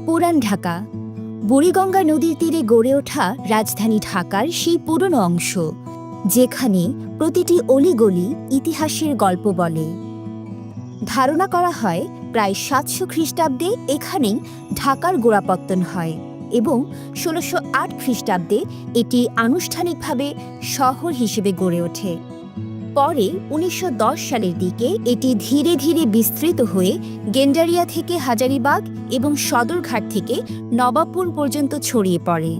পুরান ঢাকা বুড়িগঙ্গা নদীর তীরে গড়ে ওঠা রাজধানী ঢাকার সেই পুরনো অংশ, যেখানে প্রতিটি অলিগলি ইতিহাসের গল্প বলে। ধারণা করা হয় প্রায় ৭০০ খ্রিস্টাব্দে এখানেই ঢাকার গোড়াপত্তন হয় এবং ১৬০৮ খ্রিস্টাব্দে এটি আনুষ্ঠানিকভাবে শহর হিসেবে গড়ে ওঠে। পরে ১৯১০ সালের দিকে এটি ধীরে ধীরে বিস্তৃত হয়ে গেন্ডারিয়া থেকে হাজারীবাগ এবং সদরঘাট থেকে নবাবপুর পর্যন্ত ছড়িয়ে পড়ে।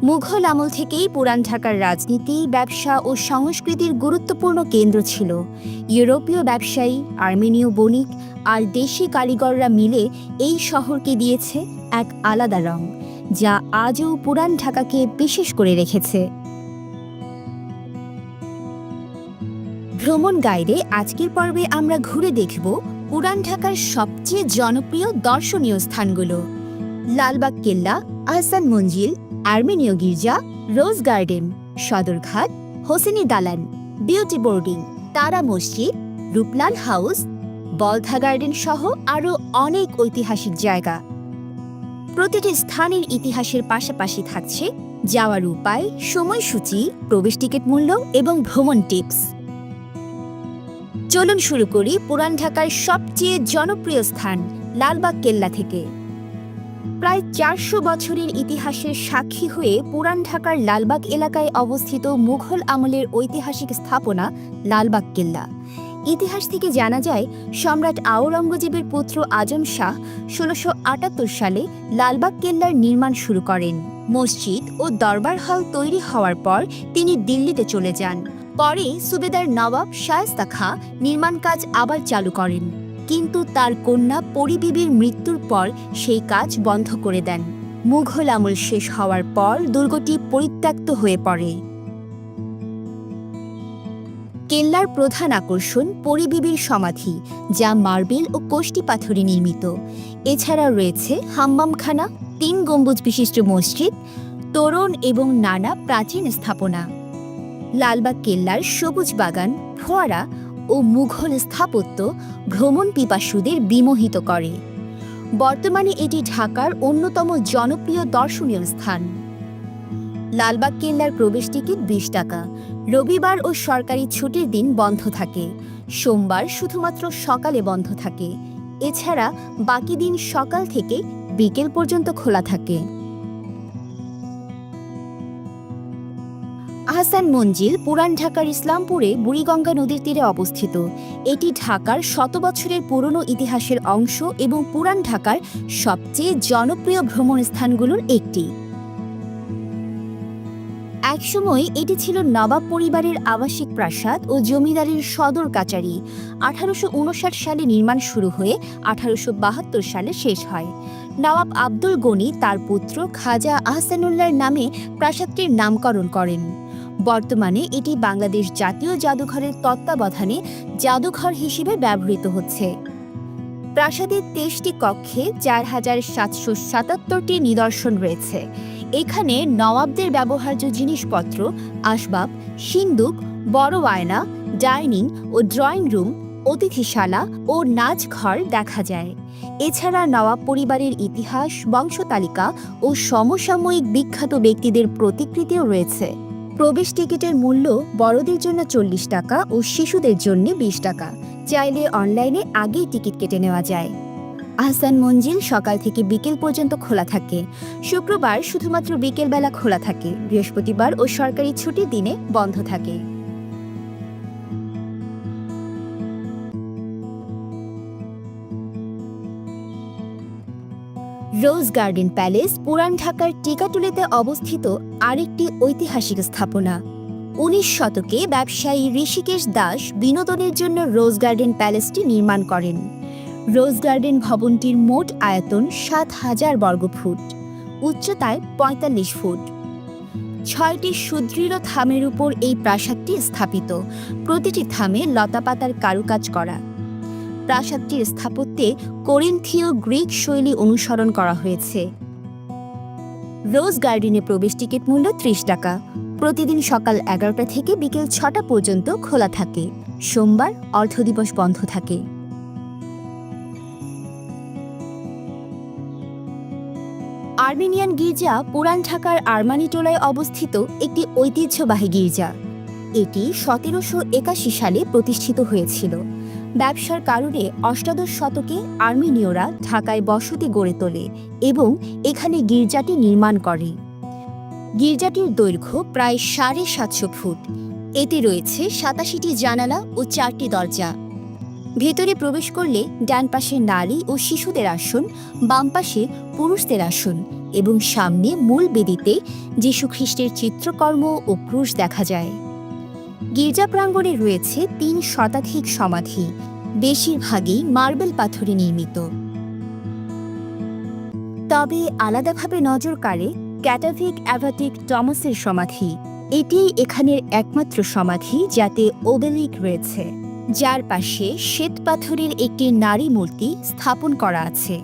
মুঘল আমল থেকেই পুরান ঢাকার রাজনীতি, ব্যবসা ও সংস্কৃতির গুরুত্বপূর্ণ কেন্দ্র ছিল। ইউরোপীয় ব্যবসায়ী, আর্মেনীয় বণিক আর দেশি কারিগররা মিলে এই শহরকে দিয়েছে এক আলাদা রং, যা আজও পুরান ঢাকাকে বিশেষ করে রেখেছে। ভ্রমণ গাইডে আজকের পর্বে আমরা ঘুরে দেখব পুরান ঢাকার সবচেয়ে জনপ্রিয় দর্শনীয় স্থানগুলো: লালবাগ কেল্লা, আহসান মঞ্জিল, আর্মেনীয় গির্জা, রোজ গার্ডেন, সদরঘাট, হোসেনি দালান, বিউটি বোর্ডিং, তারা মসজিদ, রূপলাল হাউস, বলধা গার্ডেন সহ আরও অনেক ঐতিহাসিক জায়গা। প্রতিটি স্থানের ইতিহাসের পাশাপাশি থাকছে যাওয়ার উপায়, সময়সূচি, প্রবেশ টিকিট মূল্য এবং ভ্রমণ টিপস। চলুন শুরু করি পুরান ঢাকার সবচেয়ে জনপ্রিয় স্থান লালবাগ কেল্লা থেকে। প্রায় ৪০০ বছরের ইতিহাসের সাক্ষী হয়ে পুরান ঢাকার লালবাগ এলাকায় অবস্থিত মুঘল আমলের ঐতিহাসিক স্থাপনা লালবাগ কেল্লা। ইতিহাস থেকে জানা যায়, সম্রাট আওরঙ্গজেবের পুত্র আজম শাহ ১৬৭৮ সালে লালবাগ কেল্লার নির্মাণ শুরু করেন। মসজিদ ও দরবার হল তৈরি হওয়ার পর তিনি দিল্লিতে চলে যান। পরে সুবেদার নবাব শায়েস্তা খাঁ নির্মাণ কাজ আবার চালু করেন, কিন্তু তার কন্যা পরী বিবির মৃত্যুর পর সেই কাজ বন্ধ করে দেন। মুঘল আমল শেষ হওয়ার পর দুর্গটি পরিত্যক্ত হয়ে পড়ে। কেল্লার প্রধান আকর্ষণ পরী বিবির সমাধি, যা মার্বেল ও কোষ্টি পাথরে নির্মিত। এছাড়া রয়েছে হাম্মামখানা, ৩ গম্বুজ বিশিষ্ট মসজিদ, তোরণ এবং নানা প্রাচীন স্থাপনা। লালবাগ কেল্লার সবুজ বাগান, ফোয়ারা ও মুঘল স্থাপত্য ভ্রমণ পিপাসুদের বিমোহিত করে। বর্তমানে এটি ঢাকার অন্যতম জনপ্রিয় দর্শনীয় স্থান। লালবাগ কেল্লার প্রবেশ টিকিট ২০ টাকা। রবিবার ও সরকারি ছুটির দিন বন্ধ থাকে। সোমবার শুধুমাত্র সকালে বন্ধ থাকে। এছাড়া বাকি দিন সকাল থেকে বিকেল পর্যন্ত খোলা থাকে। আহসান মঞ্জিল পুরান ঢাকার ইসলামপুরে বুড়িগঙ্গা নদীর তীরে অবস্থিত। এটি ঢাকার ১০০ বছরের পুরনো ইতিহাসের অংশ এবং পুরান ঢাকার সবচেয়ে জনপ্রিয় ভ্রমণ স্থানগুলোর একটি। একসময় এটি ছিল নবাব পরিবারের আবাসিক প্রাসাদ ও জমিদারির সদর কাচারি। ১৮৫৯ সালে নির্মাণ শুরু হয়ে ১৮৭২ সালে শেষ হয়। নবাব আব্দুল গনি তার পুত্র খাজা আহসানুল্লাহর নামে প্রাসাদটির নামকরণ করেন। বর্তমানে এটি বাংলাদেশ জাতীয় জাদুঘরের তত্ত্বাবধানে জাদুঘর হিসেবে ব্যবহৃত হচ্ছে। প্রাসাদের ২৩টি কক্ষে ৪,৭৭৭টি নিদর্শন রয়েছে। এখানে নবাবদের ব্যবহার্য জিনিসপত্র, আসবাব, সিন্দুক, বড় আয়না, ডাইনিং ও ড্রয়িং রুম, অতিথিশালা ও নাচঘর দেখা যায়। এছাড়া নবাব পরিবারের ইতিহাস, বংশতালিকা ও সমসাময়িক বিখ্যাত ব্যক্তিদের প্রতিকৃতিও রয়েছে। প্রবেশ টিকিটের মূল্য বড়দের জন্য ৪০ টাকা ও শিশুদের জন্য ২০ টাকা। চাইলে অনলাইনে আগেই টিকিট কেটে নেওয়া যায়। আহসান মঞ্জিল সকাল থেকে বিকেল পর্যন্ত খোলা থাকে। শুক্রবার শুধুমাত্র বিকেলবেলা খোলা থাকে। বৃহস্পতিবার ও সরকারি ছুটির দিনে বন্ধ থাকে। রোজ গার্ডেন প্যালেস পুরান ঢাকার টিকাটুলিতে অবস্থিত আরেকটি ঐতিহাসিক স্থাপনা। ১৯ শতকে ব্যবসায়ী ঋষিকেশ দাস বিনোদনের জন্য রোজ গার্ডেন প্যালেসটি নির্মাণ করেন। রোজ গার্ডেন ভবনটির মোট আয়তন ৭,০০০ বর্গফুট, উচ্চতায় ৪৫ ফুট। ৬টি সুদৃঢ় থামের উপর এই প্রাসাদটি স্থাপিত। প্রতিটি থামে লতাপাতার কারুকাজ করা। প্রাসাদটির স্থাপত্যে করিন্থীয় গ্রিক শৈলী অনুসরণ করা হয়েছে। রোজ গার্ডেনে প্রবেশ টিকিট মূল্য ৩০ টাকা। প্রতিদিন সকাল ১১টা থেকে বিকেল ৬টা পর্যন্ত খোলা থাকে। সোমবার অর্ধ দিবস বন্ধ থাকে। আর্মেনিয়ান গির্জা পুরান ঢাকার আরমানিটোলায় অবস্থিত একটি ঐতিহ্যবাহী গির্জা। এটি ১৭৮১ সালে প্রতিষ্ঠিত হয়েছিল। ব্যবসার কারণে অষ্টাদশ শতকে আর্মেনীয়রা ঢাকায় বসতি গড়ে তোলে এবং এখানে গির্জাটি নির্মাণ করে। গির্জাটির দৈর্ঘ্য প্রায় ৭৫০ ফুট। এতে রয়েছে ৮৭টি জানালা ও ৪টি দরজা। ভেতরে প্রবেশ করলে ডান পাশে নারী ও শিশুদের আসন, বাম পাশে পুরুষদের আসন এবং সামনে মূল বেদিতে যীশুখ্রিস্টের চিত্রকর্ম ও ক্রুশ দেখা যায়। গির্জা প্রাঙ্গণে রয়েছে ৩ শতাধিক সমাধি, বেশিরভাগই মার্বেল পাথরে নির্মিত। তবে আলাদাভাবে নজর কাড়ে ক্যাটাভিক অ্যাভাটিক টমাসের সমাধি। এটিই এখানের একমাত্র সমাধি যাতে ওবেলিক রয়েছে, যার পাশে শ্বেত পাথরের একটি নারী মূর্তি স্থাপন করা আছে।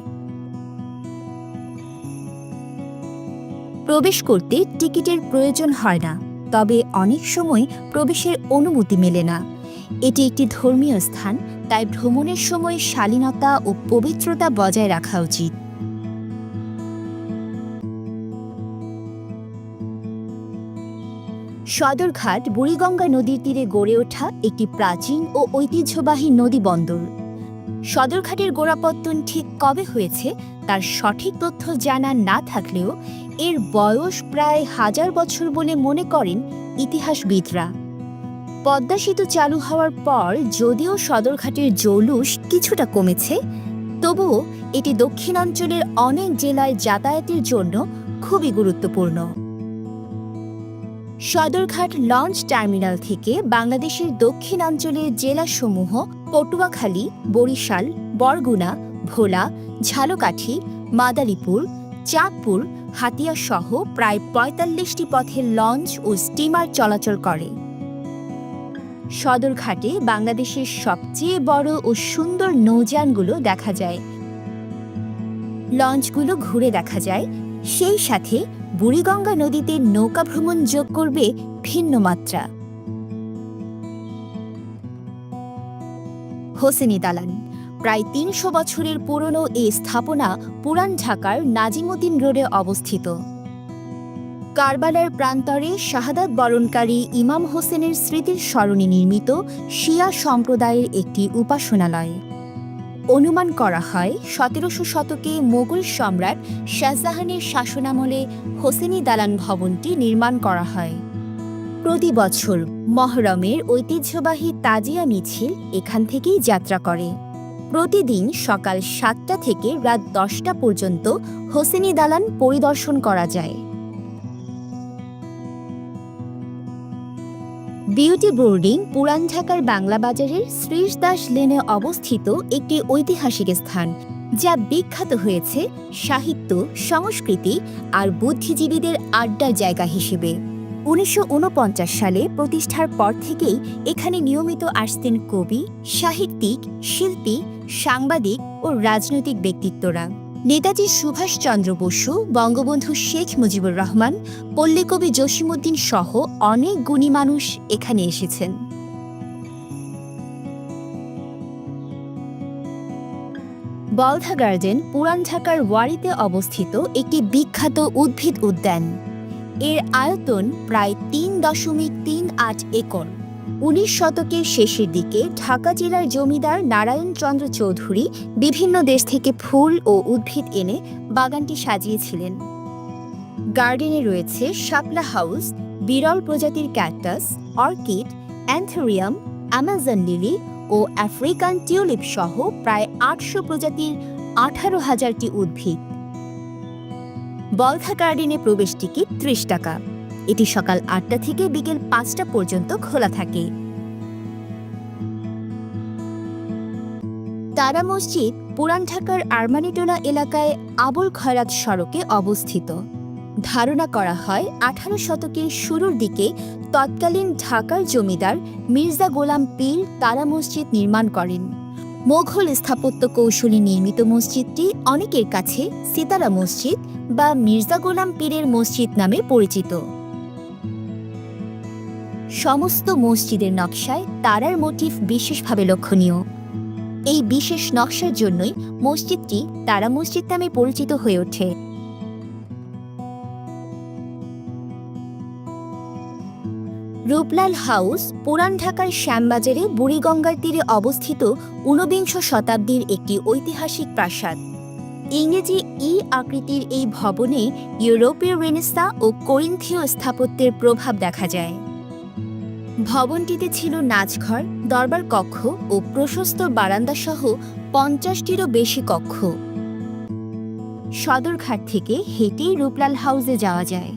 প্রবেশ করতে টিকিটের প্রয়োজন হয় না, তবে অনেক সময় প্রবেশের অনুমতি মেলে না। এটি একটি ধর্মীয় স্থান, তাই ভ্রমণের সময় শালীনতা ও পবিত্রতা বজায় রাখা উচিত। সদরঘাট বুড়িগঙ্গা নদীর তীরে গড়ে ওঠা একটি প্রাচীন ও ঐতিহ্যবাহী নদী বন্দর। সদরঘাটের গোড়াপত্তন ঠিক কবে হয়েছে তার সঠিক তথ্য জানা না থাকলেও এর বয়স প্রায় ১০০০ বছর বলে মনে করেন ইতিহাসবিদরা। পদ্মা সেতু চালু হওয়ার পর যদিও সদরঘাটের জৌলুস কিছুটা কমেছে, তবুও এটি দক্ষিণাঞ্চলের অনেক জেলায় যাতায়াতের জন্য খুবই গুরুত্বপূর্ণ। সদরঘাট লঞ্চ টার্মিনাল থেকে বাংলাদেশের দক্ষিণাঞ্চলের জেলাসমূহ পটুয়াখালী, বরিশাল, বরগুনা, ভোলা, ঝালকাঠি, মাদারীপুর, চাঁদপুর, হাতিয়া সহ প্রায় ৪৫টি পথের লঞ্চ ও স্টিমার চলাচল করে। সদরঘাটে বাংলাদেশের সবচেয়ে বড় ও সুন্দর নৌযানগুলো দেখা যায়। লঞ্চগুলো ঘুরে দেখা যায়, সেই সাথে বুড়িগঙ্গা নদীতে নৌকা ভ্রমণ যোগ করবে ভিন্ন মাত্রা। হোসেনি দালান প্রায় ৩০০ বছরের পুরনো এই স্থাপনা পুরান ঢাকার নাজিমুদ্দিন রোডে অবস্থিত। কারবালার প্রান্তরে শাহাদাত বরণকারী ইমাম হোসেনের স্মৃতির স্মরণে নির্মিত শিয়া সম্প্রদায়ের একটি উপাসনালয়। অনুমান করা হয় ১৭০০ শতকে মোগল সম্রাট শাহজাহানের শাসনামলে হোসেনি দালান ভবনটি নির্মাণ করা হয়। প্রতি বছর মহরমের ঐতিহ্যবাহী তাজিয়া মিছিল এখান থেকেই যাত্রা করে। প্রতিদিন সকাল ৭টা থেকে রাত ১০টা পর্যন্ত হোসেনি দালান পরিদর্শন করা যায়। বিউটি বোর্ডিং পুরান ঢাকার বাংলা বাজারের শ্রীশ দাস লেনে অবস্থিত একটি ঐতিহাসিক স্থান, যা বিখ্যাত হয়েছে সাহিত্য, সংস্কৃতি আর বুদ্ধিজীবীদের আড্ডার জায়গা হিসেবে। ১৯৪৯ সালে প্রতিষ্ঠার পর থেকেই এখানে নিয়মিত আসতেন কবি, সাহিত্যিক, শিল্পী, সাংবাদিক ও রাজনৈতিক ব্যক্তিত্বরা। নেতাজি সুভাষচন্দ্র বসু, বঙ্গবন্ধু শেখ মুজিবুর রহমান, পল্লীকবি জসিমউদ্দিন সহ অনেক গুণী মানুষ এখানে এসেছেন। বলধা গার্ডেন পুরান ঢাকার ওয়ারিতে অবস্থিত একটি বিখ্যাত উদ্ভিদ উদ্যান। এর আয়তন প্রায় ৩.৩৮ একর। ১৯ শতকের শেষের দিকে ঢাকা জেলার জমিদার নারায়ণ চন্দ্র চৌধুরী বিভিন্ন দেশ থেকে ফুল ও উদ্ভিদ এনে বাগানটি সাজিয়েছিলেন। গার্ডেনে রয়েছে শাপলা হাউস, বিরল প্রজাতির ক্যাকটাস, অর্কিড, অ্যান্থেরিয়াম, অ্যামাজন লিলি ও আফ্রিকান টিউলিপ সহ প্রায় ৮০০ প্রজাতির ১৮,০০০টি উদ্ভিদ। বলধা গার্ডেনে প্রবেশ টিকিট ৩০ টাকা। এটি সকাল ৮টা থেকে বিকেল ৫টা পর্যন্ত খোলা থাকে। তারা মসজিদ পুরান ঢাকার আরমানিটোলা এলাকায় আবুল খয়রাত সড়কে অবস্থিত। ধারণা করা হয় ১৮ শতকের শুরুর দিকে তৎকালীন ঢাকার জমিদার মির্জা গোলাম পীর তারা মসজিদ নির্মাণ করেন। মোঘল স্থাপত্য কৌশলে নির্মিত মসজিদটি অনেকের কাছে সিতারা মসজিদ বা মির্জা গোলাম পীরের মসজিদ নামে পরিচিত। সমস্ত মসজিদের নকশায় তারার মোটিফ বিশেষভাবে লক্ষণীয়। এই বিশেষ নকশার জন্যই মসজিদটি তারা মসজিদ নামে পরিচিত হয়ে ওঠে। রূপলাল হাউস পুরান ঢাকার শ্যামবাজারে বুড়িগঙ্গার তীরে অবস্থিত ঊনবিংশ শতাব্দীর একটি ঐতিহাসিক প্রাসাদ। ইংরেজি আকৃতির এই ভবনে ইউরোপীয় রেনেসাঁ ও করিন্থীয় স্থাপত্যের প্রভাব দেখা যায়। ভবনটিতে ছিল নাচঘর, দরবার কক্ষ ও প্রশস্ত বারান্দা সহ ৫০টিরও বেশি কক্ষ। সদরঘাট থেকে হেঁটেই রূপলাল হাউসে যাওয়া যায়।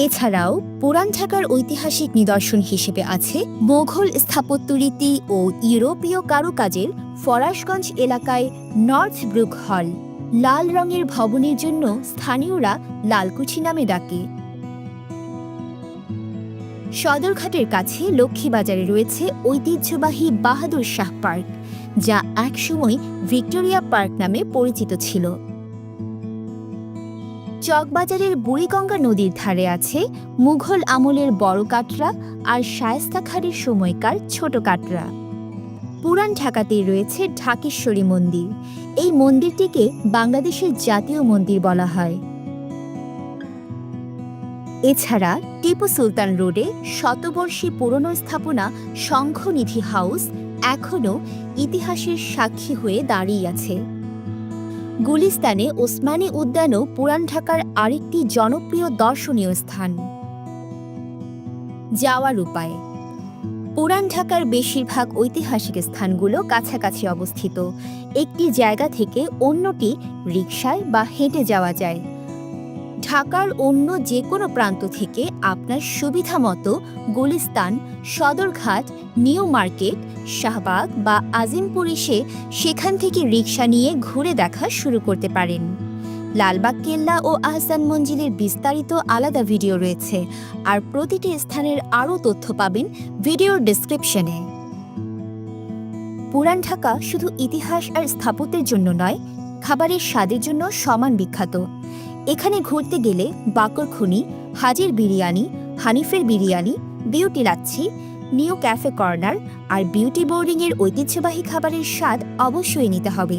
এছাড়াও পুরান ঢাকার ঐতিহাসিক নিদর্শন হিসেবে আছে মোঘল স্থাপত্যরীতি ও ইউরোপীয় কারুকাজের ফরাশগঞ্জ এলাকায় নর্থ ব্রুক হল। লাল রঙের ভবনের জন্য স্থানীয়রা লালকুঠি নামে ডাকে। সদরঘাটের কাছে লক্ষ্মীবাজারে রয়েছে ঐতিহ্যবাহী বাহাদুর শাহ পার্ক, যা একসময় ভিক্টোরিয়া পার্ক নামে পরিচিত ছিল। চকবাজারের বুড়িগঙ্গা নদীর ধারে আছে মুঘল আমলের বড় কাটরা আর শায়েস্তা খাঁর সময়কার ছোট কাটরা। পুরান ঢাকাতেই রয়েছে ঢাকেশ্বরী মন্দির। এই মন্দিরটিকে বাংলাদেশের জাতীয় মন্দির বলা হয়। এছাড়া টিপু সুলতান রোডে শতবর্ষী পুরনো স্থাপনা শঙ্খনিধি হাউস এখনও ইতিহাসের সাক্ষী হয়ে দাঁড়িয়ে আছে। গুলিস্তানে ওসমানী উদ্যানও পুরান ঢাকার আরেকটি জনপ্রিয় দর্শনীয় স্থান। যাওয়ার উপায়: পুরান ঢাকার বেশিরভাগ ঐতিহাসিক স্থানগুলো কাছাকাছি অবস্থিত। একটি জায়গা থেকে অন্যটি রিকশায় বা হেঁটে যাওয়া যায়। ঢাকার অন্য যে কোনো প্রান্ত থেকে আপনার সুবিধা মতো গুলিস্তান, সদরঘাট, নিউ মার্কেট, শাহবাগ বা আজিমপুর এসে সেখান থেকে রিকশা নিয়ে ঘুরে দেখা শুরু করতে পারেন। লালবাগ কেল্লা ও আহসান মঞ্জিলের বিস্তারিত আলাদা ভিডিও রয়েছে, আর প্রতিটি স্থানের আরও তথ্য পাবেন ভিডিওর ডেসক্রিপশনে। পুরান ঢাকা শুধু ইতিহাস আর স্থাপত্যের জন্য নয়, খাবারের স্বাদের জন্য সমান বিখ্যাত। এখানে ঘুরতে গেলে বাকরখনি, হাজির বিরিয়ানি, হানিফের biryani, Beauty lassi, New Cafe Corner আর বিউটি বোর্ডিংয়ের ঐতিহ্যবাহী খাবারের স্বাদ অবশ্যই নিতে হবে।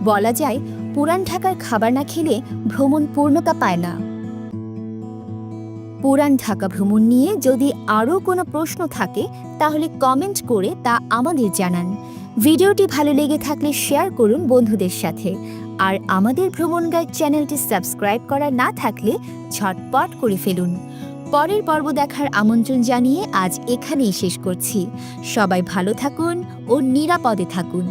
বলা যায়, পুরান ঢাকার খাবার না খেলে ভ্রমণ পূর্ণতা পায় না। পুরান ঢাকা ভ্রমণ নিয়ে যদি আরও কোনো প্রশ্ন থাকে তাহলে কমেন্ট করে তা আমাদের জানান। ভিডিওটি ভালো লেগে থাকলে শেয়ার করুন বন্ধুদের সাথে। আর আমাদের ভ্রমণ গাইড চ্যানেলটি সাবস্ক্রাইব করা না থাকলে ঝটপট করে ফেলুন। পরের পর্ব দেখার আমন্ত্রণ জানিয়ে আজ এখানেই শেষ করছি। সবাই ভালো থাকুন ও নিরাপদে থাকুন।